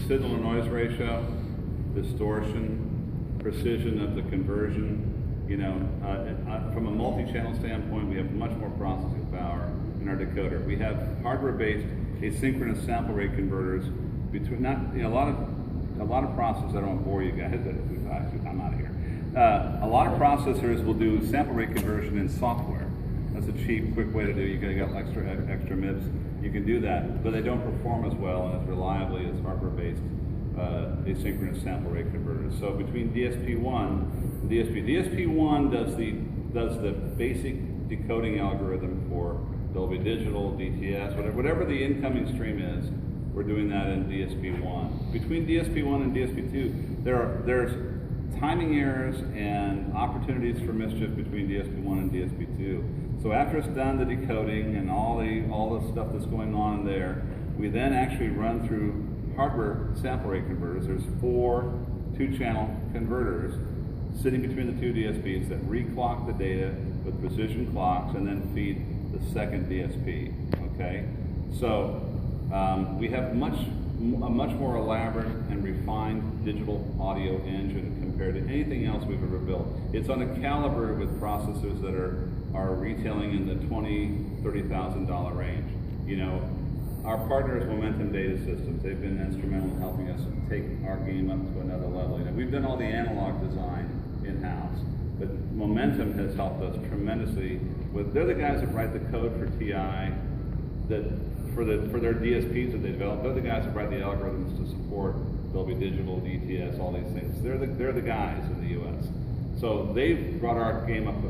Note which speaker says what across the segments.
Speaker 1: signal to noise ratio, distortion, precision of the conversion. From a multi-channel standpoint, we have much more processing power in our decoder. We have hardware-based asynchronous sample rate converters between a lot of processors. I don't want to bore you guys. I'm out of here. A lot of processors will do sample rate conversion in software. That's a cheap, quick way to do it. You got extra MIPS. You can do that, but they don't perform as well and as reliably as hardware-based asynchronous sample rate converters. So between DSP1 and DSP1 does the basic decoding algorithm for Dolby Digital, DTS, whatever the incoming stream is. We're doing that in DSP1. Between DSP1 and DSP2, there's timing errors and opportunities for mischief between DSP1 and DSP2. So after it's done the decoding and all the stuff that's going on there, we then actually run through hardware sample rate converters. There's 4 2-channel converters sitting between the 2 DSPs that reclock the data with precision clocks and then feed the second DSP. Okay, so we have a much more elaborate and refined digital audio engine compared to anything else we've ever built. It's on a caliber with processors that are retailing in the $20,000–$30,000 range. Our partner is Momentum Data Systems. They've been instrumental in helping us take our game up to another level. We've done all the analog design in-house, but Momentum has helped us tremendously. They're the guys that write the code for TI, for their DSPs that they develop. They're the guys that write the algorithms to support Dolby Digital, DTS, all these things. They're the guys in the U.S. So they've brought our game up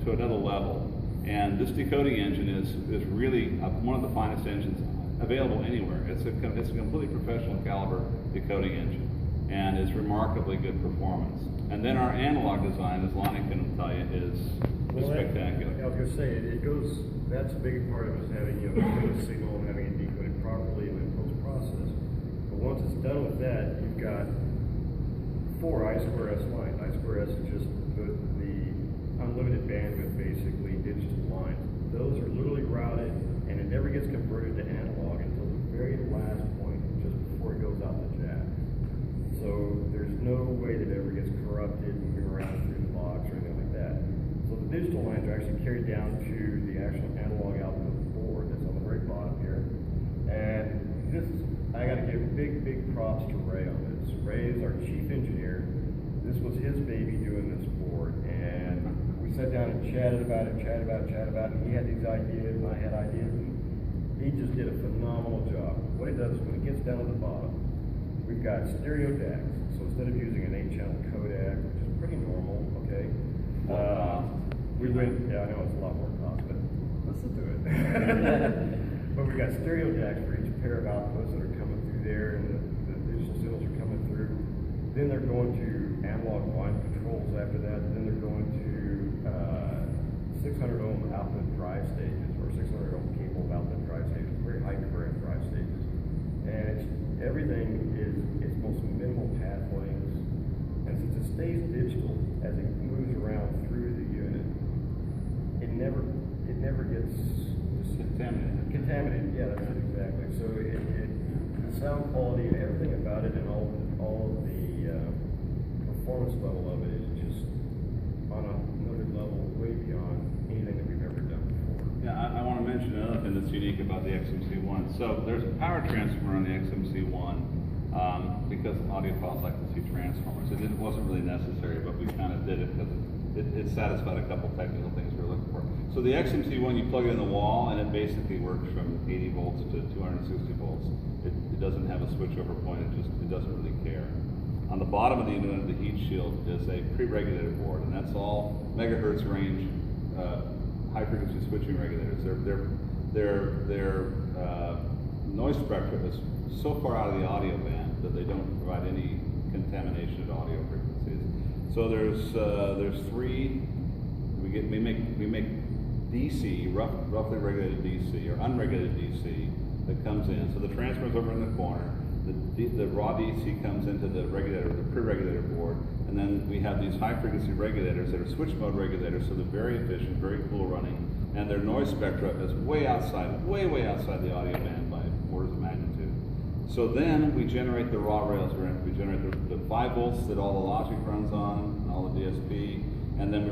Speaker 1: to another level. And this decoding engine is really one of the finest engines available anywhere. It's a completely professional caliber decoding engine, and it's remarkably good performance. And then our analog design, as Lonnie can tell you, is spectacular.
Speaker 2: I was going to say, that's a big part of us having a signal and having it decoded properly and then post-process. But once it's done with that, you've got 4 I2S lines. I2S is just the unlimited bandwidth, basically, digital lines. Those are literally routed, and it never gets converted to analog until the very last point, just before it goes out the jack. So there's no way that it ever gets corrupted, moving around through the box or anything like that. So the digital lines are actually carried down to the actual analog output board that's on the very bottom here. And I got to give big props to Ray on this. Ray is our chief engineer. This was his baby doing this board, and we sat down and chatted about it, and he had these ideas, and I had ideas, and he just did a phenomenal job. What he does is when it gets down to the bottom, we've got stereo DACs. So instead of using an 8-channel codec, which is pretty normal, okay, we went, I know it's a lot more cost, but listen to it. But we've got stereo DACs for each pair of outputs that are coming through there, and the digital signals are coming through. Then they're going to analog line controls after that. Then they're going to 600 ohm output drive stages, or 600 ohm cable output drive stages, very high current drive stages. And everything is its most minimal path lengths. And since it stays digital as it moves around through the unit, it never gets contaminated. Yeah, that's it exactly. So the sound quality and everything about it, and all of the performance level of it is just on another level, way beyond anything that we've ever done before.
Speaker 1: Yeah, I want to mention another thing that's unique about the XMC1. So there's a power transformer on the XMC1 because audiophiles like to see transformers. It wasn't really necessary, but we kind of did it because it satisfied a couple technical things we were looking for. So the XMC1, you plug it in the wall, and it basically works from 80 volts to 260 volts. It doesn't have a switchover point. It doesn't really care. On the bottom of the unit, the heat shield is a pre-regulated board, and that's all megahertz range high-frequency switching regulators. Their noise spectrum is so far out of the audio band that they don't provide any contamination at audio frequencies. So there's 3. We make DC, roughly regulated DC or unregulated DC that comes in. So the transformer's over in the corner. The raw DC comes into the regulator, the pre-regulator board, and then we have these high-frequency regulators that are switch mode regulators, so they're very efficient, very cool running, and their noise spectra is way outside the audio band by orders of magnitude. So then we generate the raw rails. We generate the 5 volts that all the logic runs on and all the DSP, and then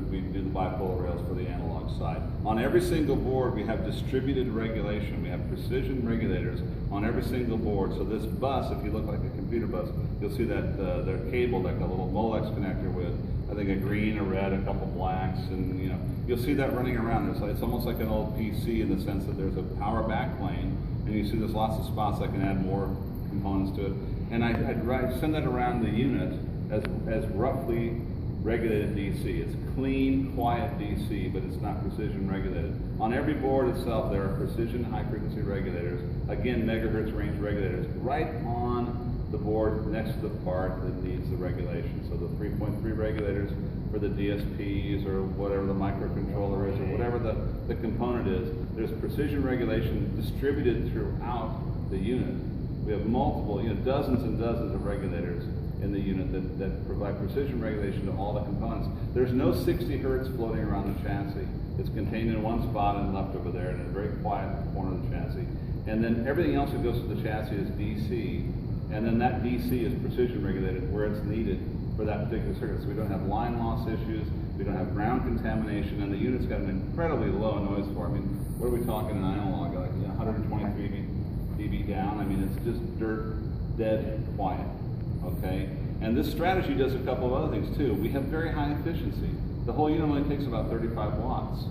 Speaker 1: we do the bipolar rails for the analog side. On every single board, we have distributed regulation. We have precision regulators on every single board. So this bus, if you look like a computer bus, you'll see that they're cabled like a little Molex connector with, I think, a green, a red, a couple blacks, and you'll see that running around. It's almost like an old PC in the sense that there's a power backplane, and you see there's lots of spots that can add more components to it. And I'd send that around the unit as roughly regulated DC. It's clean, quiet DC, but it's not precision regulated. On every board itself, there are precision high-frequency regulators, again, megahertz range regulators, right on the board next to the part that needs the regulation. So the 3.3 regulators for the DSPs or whatever the microcontroller is or whatever the component is, there's precision regulation distributed throughout the unit. We have multiple, dozens and dozens of regulators in the unit that provide precision regulation to all the components. There's no 60 hertz floating around the chassis. It's contained in one spot and left over there in a very quiet corner of the chassis. And then everything else that goes to the chassis is DC. And then that DC is precision regulated where it's needed for that particular circuit. So we don't have line loss issues, we don't have ground contamination, and the unit's got an incredibly low noise floor. I mean, what are we talking in analog? Like 123 dB down? I mean, it's just dirt, dead, quiet, okay? And this strategy does a couple of other things too. We have very high efficiency. The whole unit only takes about 35 watts,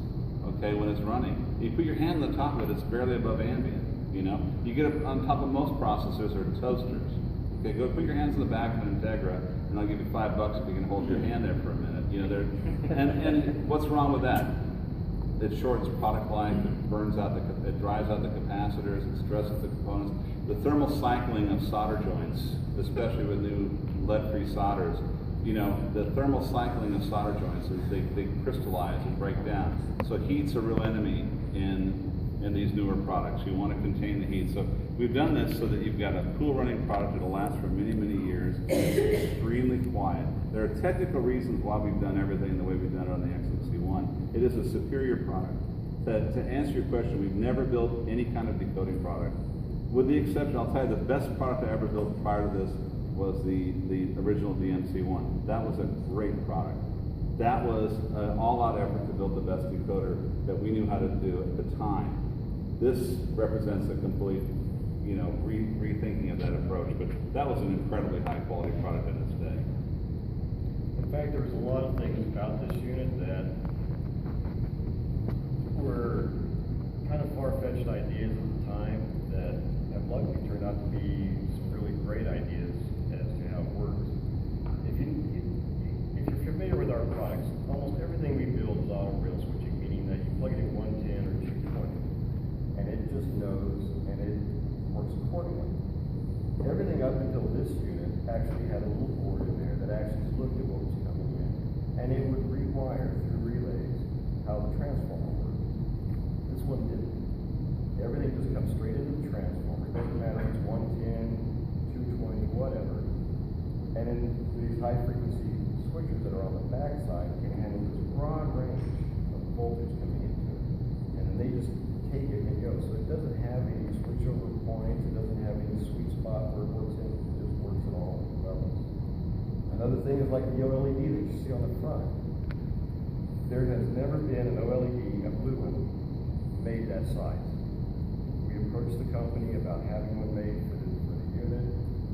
Speaker 1: okay, when it's running. You put your hand on the top of it, it's barely above ambient. You get it on top of most processors or toasters. Okay, go put your hands in the back of an Integra, and I'll give you $5 if you can hold your hand there for a minute. And what's wrong with that? It shortens product life. It burns out it dries out the capacitors. It stresses the components. The thermal cycling of solder joints, especially with new lead-free solders. The thermal cycling of solder joints is they crystallize and break down. So heat's a real enemy in these newer products. You want to contain the heat. So we've done this so that you've got a cool running product that'll last for many, many years. It's extremely quiet. There are technical reasons why we've done everything the way we've done it on the XMC1. It is a superior product. To answer your question, we've never built any kind of decoding product. With the exception, I'll tell you, the best product I ever built prior to this was the original DMC1. That was a great product. That was an all-out effort to build the best decoder that we knew how to do at the time. This represents a complete, rethinking of that approach, but that was an incredibly high-quality product in its day.
Speaker 2: In fact, there was a lot of things about this unit that were kind of far-fetched ideas at the time that have luckily turned out to be some really great ideas as to how it works. If you're familiar with our products, almost everything we build is auto rail switching, meaning that you plug it in 110 or 220, and it just knows and it works accordingly. Everything up until this unit actually had a little board in there that actually looked at what was coming in, and it would rewire through relays how the transformer worked. This one didn't. Everything just comes straight into the transformer. It doesn't matter if it's 110, 220, whatever. And then these high frequency switchers that are on the backside can handle this broad range of voltage coming into it. And then they just take it and go. So it doesn't have any switchover points, it doesn't have any sweet spot where it works in, it just works at all levels. Another thing is like the OLED that you see on the front. There has never been an OLED, a blue one, made that size. We approached the company about having one made for the unit,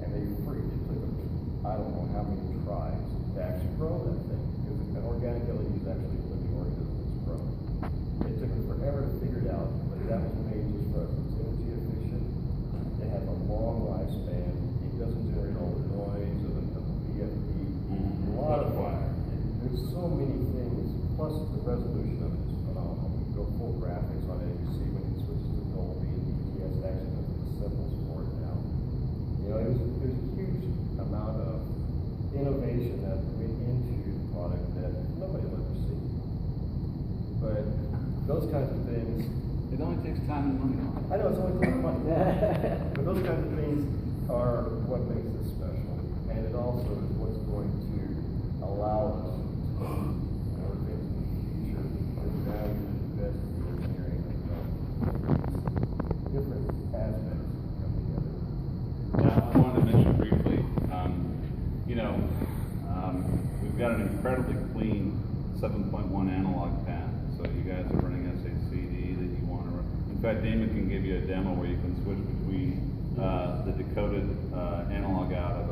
Speaker 2: and they freaked. It took them, I don't know how many tries to actually grow that thing, because an organic LED is actually a living organism that's grown. It took them forever to figure it out, but that was made just for us. It's energy efficient. It has a long lifespan. It doesn't generate all the noise of a VFD. A lot of fire. There's so many things. Plus, the resolution of it is phenomenal. We go full graphics on it. You see when it switches to Dolby and DTS, it actually does the symbols for it now. There's a huge amount of innovation that went into the product that nobody will ever see. But those kinds of things.
Speaker 1: It only takes time and money.
Speaker 2: I know it's only time and money. But those kinds of things are what makes this special. And it also is what's going to allow us to do more things in the future. Because now you invest in the engineering of different aspects come together.
Speaker 1: we've got an incredibly clean 7.1 analog path. So you guys are running SACD that you want to run. In fact, Damon can give you a demo where you can switch between the decoded analog out of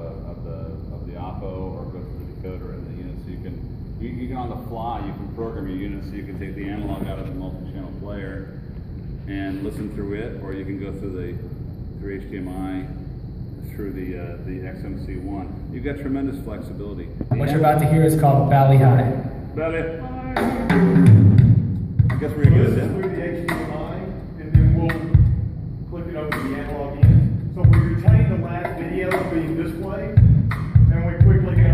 Speaker 1: the oppo, or go to the decoder in the unit. So you can on the fly, you can program your unit so you can take the analog out of the multi-channel player and listen through it, or you can go through HDMI through the XMC one. You've got tremendous flexibility.
Speaker 3: What you're about to hear is called Valley High.
Speaker 1: Valley High. I guess we're gonna
Speaker 2: This
Speaker 1: get
Speaker 2: is
Speaker 1: it.
Speaker 2: through the HDMI, and then we'll click it over to the analog in. So we retain the last video being displayed, and we quickly go.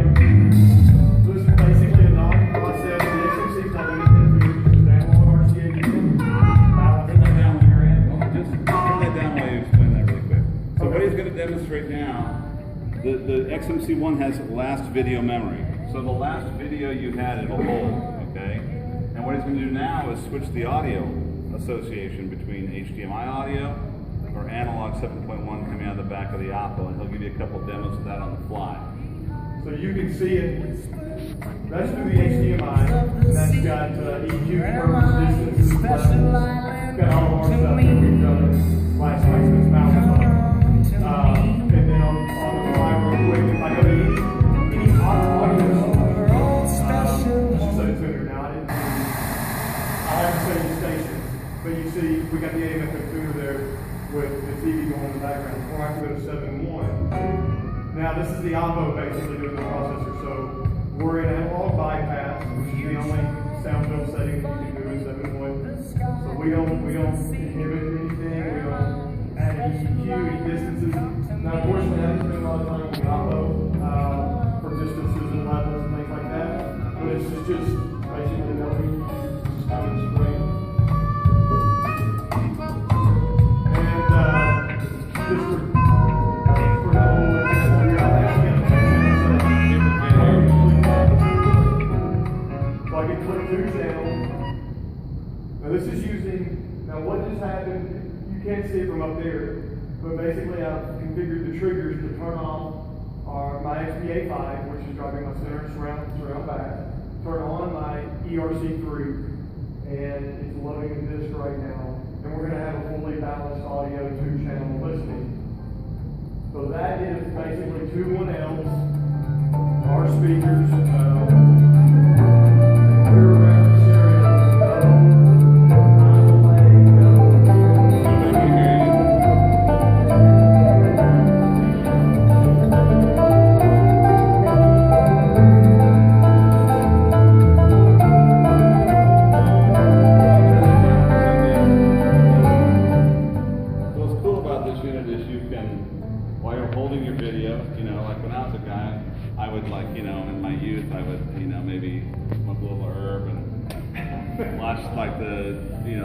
Speaker 2: This is basically a non-process. The XMC is not doing anything to it. It's analog RCA.
Speaker 1: Turn that down when you're in. Just turn that down while you explain that really quick. So what he's going to demonstrate now, the XMC1 has last video memory. So the last video you had, it'll hold, okay? And what he's going to do now is switch the audio association between HDMI audio or analog 7.1 coming out of the back of the oppo, and he'll give you a couple demos of that on the fly.
Speaker 2: So you can see it. That's through the HDMI. And that's got EQ, curves, distances, levels. Got all of our stuff that we've done last night since Mountain. And then on the fly real quick, if I go to any audio, so it's under now. I haven't said the station, but you see we got the AMFM tuner there with the TV going in the background. Or I can go to 7.1. Now this is the oppo basically doing the processor. So we're in analog bypass, which is the only sound field setting that you can do in 7.1. So we don't inhibit anything. We don't add any EQ, any distances. Now of course we have to spend a lot of time on the oppo for distances and levels and things like that. But it's just basically what we use to kind of explain. And just for the whole example here, I actually have so I can click 2 channels. Now this is using, now what just happened, you can't see it from up there, but basically I've configured the triggers to turn off my XBA5, which is driving my center and surround back, turn on my ERC3, and it's loading the disc right now, and we're going to have a fully balanced audio 2-channel listening. So that is basically 2 1Ls, our speakers, clear around the stereo,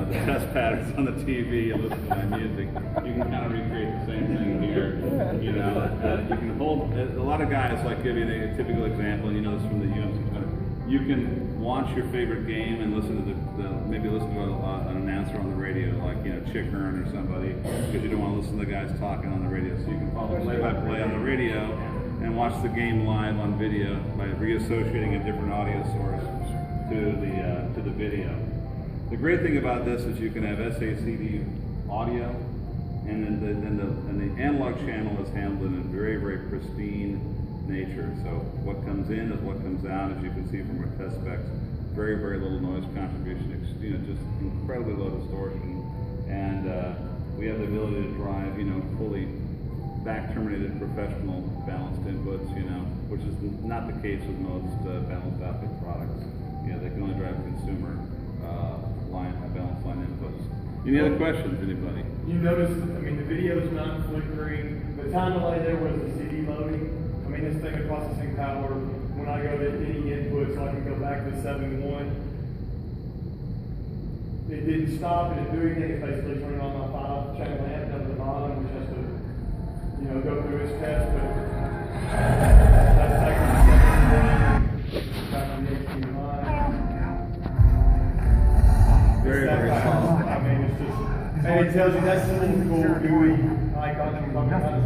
Speaker 2: the test patterns on the TV and listen to my music. You can kind of recreate the same thing here. You can hold a lot of guys, like give you a typical example. This from the UMC. You can watch your favorite game and listen to maybe listen to an announcer on the radio, like Chick Hearn or somebody, because you don't want to listen to the guys talking on the radio. So you can follow play-by-play on the radio and watch the game live on video by reassociating a different audio source to the video. The great thing about this is you can have SACD audio, and then the analog channel is handled in a very, very pristine nature. So what comes in is what comes out, as you can see from our test specs. Very, very little noise contribution, just incredibly low distortion, and we have the ability to drive, fully back-terminated professional balanced inputs, which is not the case with most balanced output products. They can only drive consumer balanced line inputs. Any other questions, anybody? You notice, the video is not flickering. The time delay there was the CD loading. This thing of processing power, when I go to any input, so I can go back to 7.1, it didn't stop, it didn't do anything. It's basically turning on my 5-channel amp down at the bottom, which has to, go through its test, but that's actually back to the HDMI.
Speaker 1: Very, very small.
Speaker 2: It's just, and it tells you that's the little cool GUI icon that we're talking about,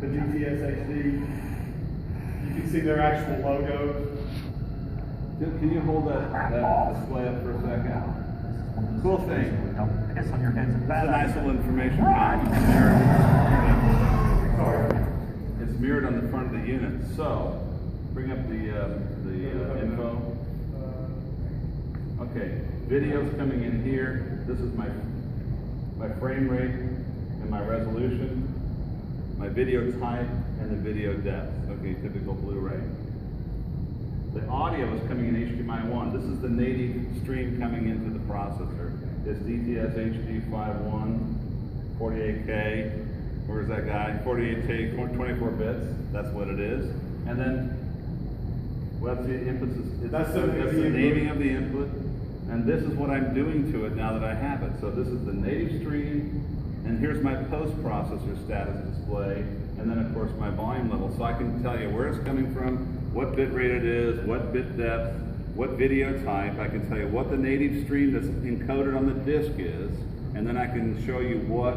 Speaker 2: the GTS HD.
Speaker 4: You can see their actual logos.
Speaker 1: Can you hold that display up for a second? Cool thing.
Speaker 5: Piss on your heads and
Speaker 1: That's a
Speaker 5: bad.
Speaker 1: nice little information package. It's mirrored on the front of the unit. So, bring up the info. Okay, video's coming in here. This is my frame rate and my resolution, my video type, and the video depth. Okay, typical Blu-ray. The audio is coming in HDMI 1. This is the native stream coming into the processor. It's DTS HD 5.1, 48K. Where's that guy? 48K, 24 bits. That's what it is. And then, well, the inputs. That's the naming of the input. And this is what I'm doing to it now that I have it. So this is the native stream, and here's my post-processor status display, and then of course my volume level. So I can tell you where it's coming from, what bit rate it is, what bit depth, what video type. I can tell you what the native stream that's encoded on the disk is, and then I can show you what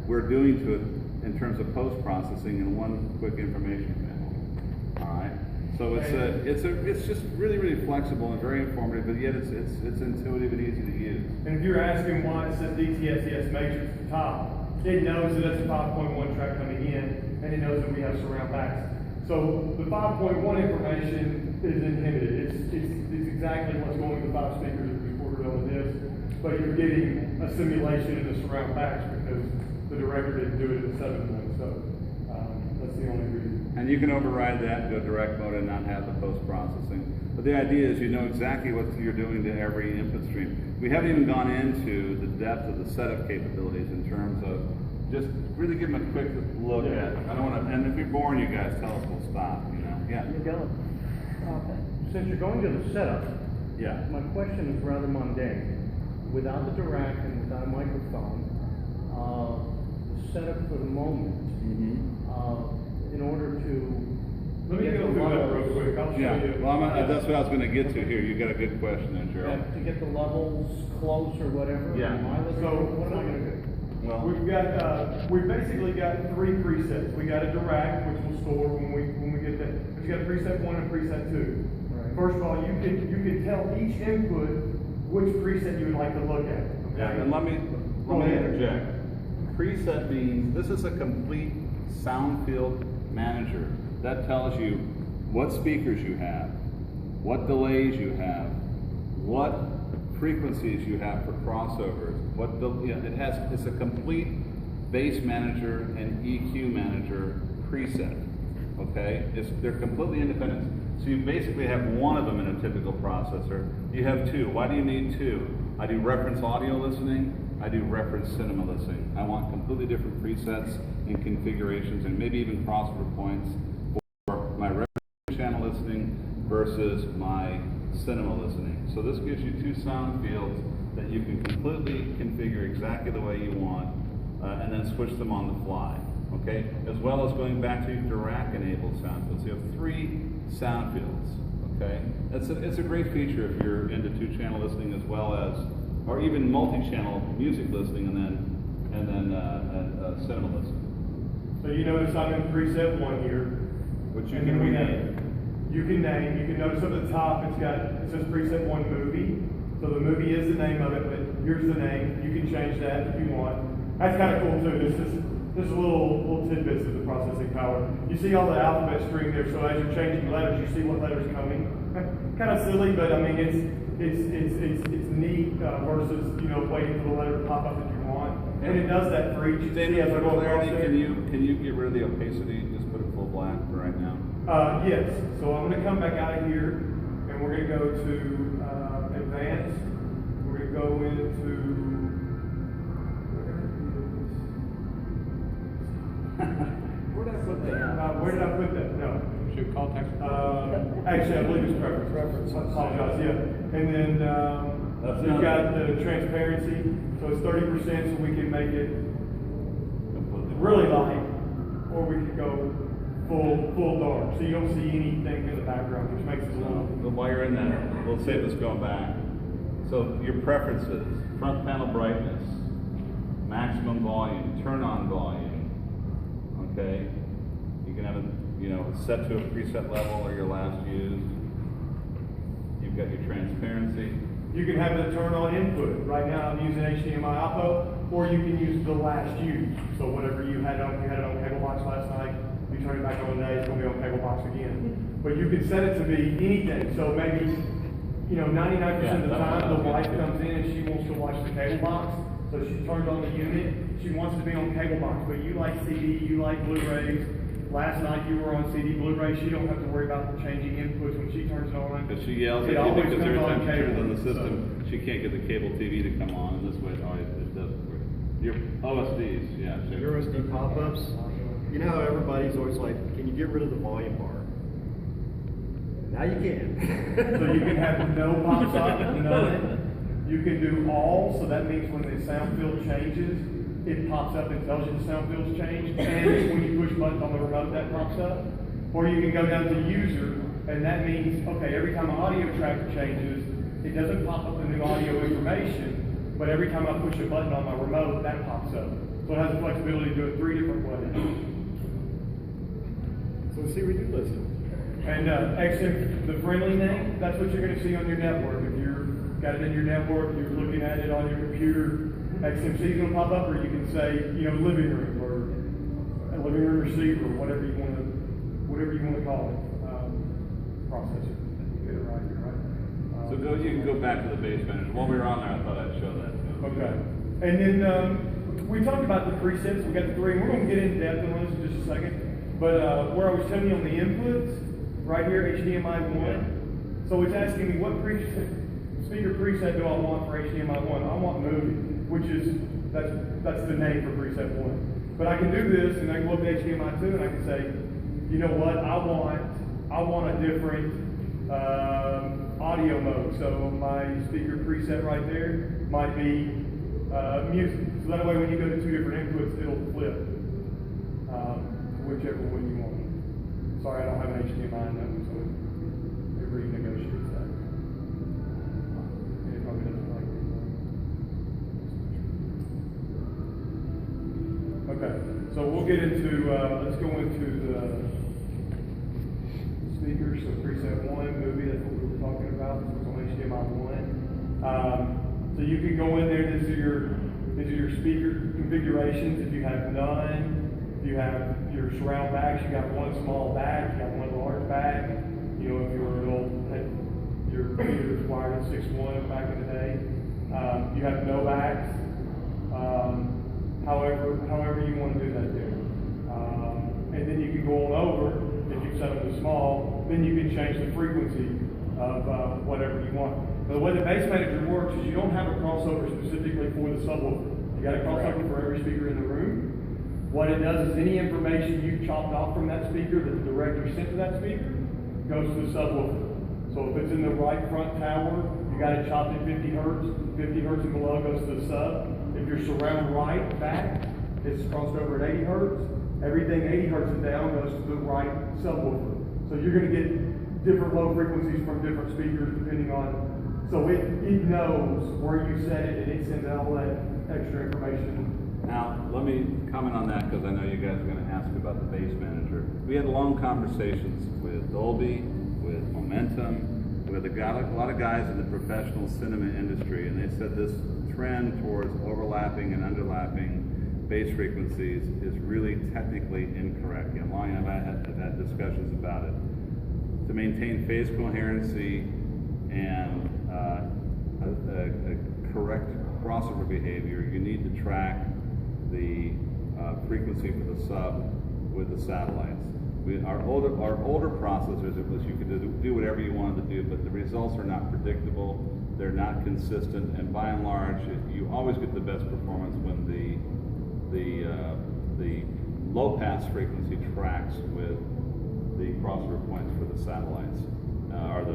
Speaker 1: we're doing to it in terms of post-processing in one quick information panel. All right. So it's just really flexible and very informative, but yet it's intuitive and easy to use.
Speaker 4: And if you're asking why it says DTSES Matrix at the top, it knows that that's a 5.1 track coming in, and it knows that we have surround backs. So the 5.1 information is inhibited. It's exactly what's going to the 5 speakers that are recorded on the disc, but you're getting a simulation in the surround backs because the director didn't do it in the 7.1. So that's the only reason.
Speaker 1: And you can override that, go direct mode, and not have the post-processing. But the idea is you know exactly what you're doing to every input stream. We haven't even gone into the depth of the setup capabilities in terms of just really give them a quick look at. I don't want to. And if you're boring, you guys tell us we'll stop. You know. Yeah.
Speaker 5: You go.
Speaker 6: Since you're going to the setup,
Speaker 1: Yeah.
Speaker 6: my question is rather mundane. Without the direct and without a microphone, the setup for the moment, in order to
Speaker 4: Let me go through that real quick. I'll show you.
Speaker 1: Well, that's what I was going to get to here. You got a good question there, Gerald.
Speaker 6: to get the levels close or whatever.
Speaker 1: Yeah.
Speaker 6: What am I going to do?
Speaker 1: Well,
Speaker 4: We've basically got 3 presets. We got a direct, which will store when we get that. But you got a preset 1 and preset 2.
Speaker 6: Right.
Speaker 4: First of all, you can tell each input which preset you would like to look at. Okay?
Speaker 1: yeah, and let me interject. Preset means this is a complete sound field manager that tells you what speakers you have, what delays you have, what frequencies you have for crossovers. It's a complete bass manager and EQ manager preset. Okay, they're completely independent. So you basically have one of them in a typical processor. You have 2. Why do you need 2? I do reference audio listening. I do reference cinema listening. I want completely different presets and configurations, and maybe even crossover points for my reference channel listening versus my cinema listening. So this gives you 2 sound fields that you can completely configure exactly the way you want, and then switch them on the fly. Okay, as well as going back to DRAC-enabled sound fields. You have 3 sound fields. Okay, it's a great feature if you're into 2-channel listening as well as, or even multi-channel music listening, and then cinema listening.
Speaker 4: So you notice I'm in preset 1 here.
Speaker 1: Which you
Speaker 4: and
Speaker 1: can
Speaker 4: then we
Speaker 1: rename.
Speaker 4: You can name. You can notice up at the top it says preset 1 movie. So the movie is the name of it, but here's the name. You can change that if you want. That's kind of cool too. This is little tidbits of the processing power. You see all the alphabet string there, so as you're changing letters, you see what letter's coming. Kind of silly, but I mean it's neat versus waiting for the letter to pop up that you want. And it does that for each.
Speaker 1: Daniel,
Speaker 4: as I
Speaker 1: for
Speaker 4: go across
Speaker 1: clarity,
Speaker 4: there.
Speaker 1: can you get rid of the opacity? Just put it full black for right now.
Speaker 4: Yes. So I'm going to come back out of here, and we're going to go to advanced. We're going to go into.
Speaker 1: Where did I put that?
Speaker 4: Where did I put that? No.
Speaker 5: Should contact.
Speaker 4: Actually, I believe it's preference. I apologize. Yeah. And then we've got the transparency. So it's 30%, so we can make it really light, or we can go full dark, so you don't see anything in the background, which makes it a little.
Speaker 1: But while you're in that, we'll save this going back. So your preferences: front panel brightness, maximum volume, turn on volume. Okay, you can have set to a preset level or your last used. You've got your transparency.
Speaker 4: You can have it turn on input. Right now I'm using HDMI Oppo, or you can use the last used. So whatever you had it on cable box last night, you turn it back on today, it's going to be on cable box again. But you can set it to be anything. So maybe, 99% of the time the wife comes in and she wants to watch the cable box. So she turns on the unit, she wants to be on cable box, but you like CD, you like Blu-rays. Last night you were on CD, Blu-ray, she don't have to worry about changing inputs when she turns it on.
Speaker 1: Because she yells at
Speaker 4: It
Speaker 1: you
Speaker 4: always
Speaker 1: because
Speaker 4: comes
Speaker 1: every time
Speaker 4: on
Speaker 1: she turns
Speaker 4: cable,
Speaker 1: on the system,
Speaker 4: so-
Speaker 1: she can't get the cable TV to come on, and this way it doesn't work. Your OSDs, yeah. Sure.
Speaker 2: Your OSD pop-ups, how everybody's always like, can you get rid of the volume bar? Now you can.
Speaker 4: So you can have no pops up, none. You can do all, so that means when the sound field changes, it pops up and tells you the sound field's changed. And when you push buttons on the remote, that pops up. Or you can go down to user, and that means, okay, every time an audio tracker changes, it doesn't pop up the new audio information, but every time I push a button on my remote, that pops up. So it has the flexibility to do it 3 different ways.
Speaker 2: So see, we do listen.
Speaker 4: And XM, the friendly name, that's what you're going to see on your network. If you've got it in your network, you're looking at it on your computer, XMC is going to pop up, or you can say, living room, or a living room receiver, whatever you want to call it. Processor. Get it right, right?
Speaker 1: So you can go back to the base manager. While we were on there, I thought I'd show that.
Speaker 4: Okay. And then we talked about the presets. We got the 3, and we're going to get in depth on this in just a second. But where I was telling you on the inputs, right here, HDMI 1. So it's asking me what speaker preset do I want for HDMI 1? I want movie, which is, that's the name for preset 1. But I can do this, and I can look at HDMI 2, and I can say, you know what, I want a different audio mode. So my speaker preset right there might be music. So that way when you go to 2 different inputs, it'll flip whichever one you want. Sorry, I don't have an HDMI in that one, so it renegotiates that. And it probably doesn't like it. Okay, so we'll get into, let's go into the speakers. So preset 1, movie, that's what we were talking about. This was on HDMI 1. So you can go in there, these are your speaker configurations. If you have none, you have your surround backs, you got one small back, you got one large back. If you're an old, your computer was wired at 6.1 back in the day. You have no backs. However you want to do that there. And then you can go on over, if you set them to small, then you can change the frequency of whatever you want. But the way the base manager works is you don't have a crossover specifically for the subwoofer. You got a crossover for every speaker in the room. What it does is any information you've chopped off from that speaker that the director sent to that speaker goes to the subwoofer. So if it's in the right front tower, you got it chopped at 50 hertz. 50 hertz and below goes to the sub. If you're surround right back, it's crossed over at 80 hertz. Everything 80 hertz and down goes to the right subwoofer. So you're going to get different low frequencies from different speakers depending on. So it knows where you set it, and it sends out all that extra information.
Speaker 1: Now, let me comment on that because I know you guys are going to ask about the base manager. We had long conversations with Dolby, with Momentum, with a lot of guys in the professional cinema industry, and they said this trend towards overlapping and underlapping bass frequencies is really technically incorrect. And Lonnie and I have had discussions about it. To maintain phase coherency and a correct crossover behavior, you need to track the frequency for the sub with the satellites. Our older processors, it was you could do whatever you wanted to do, but the results are not predictable, they're not consistent, and by and large, you always get the best performance when the low pass frequency tracks with the crossover points for the satellites, or the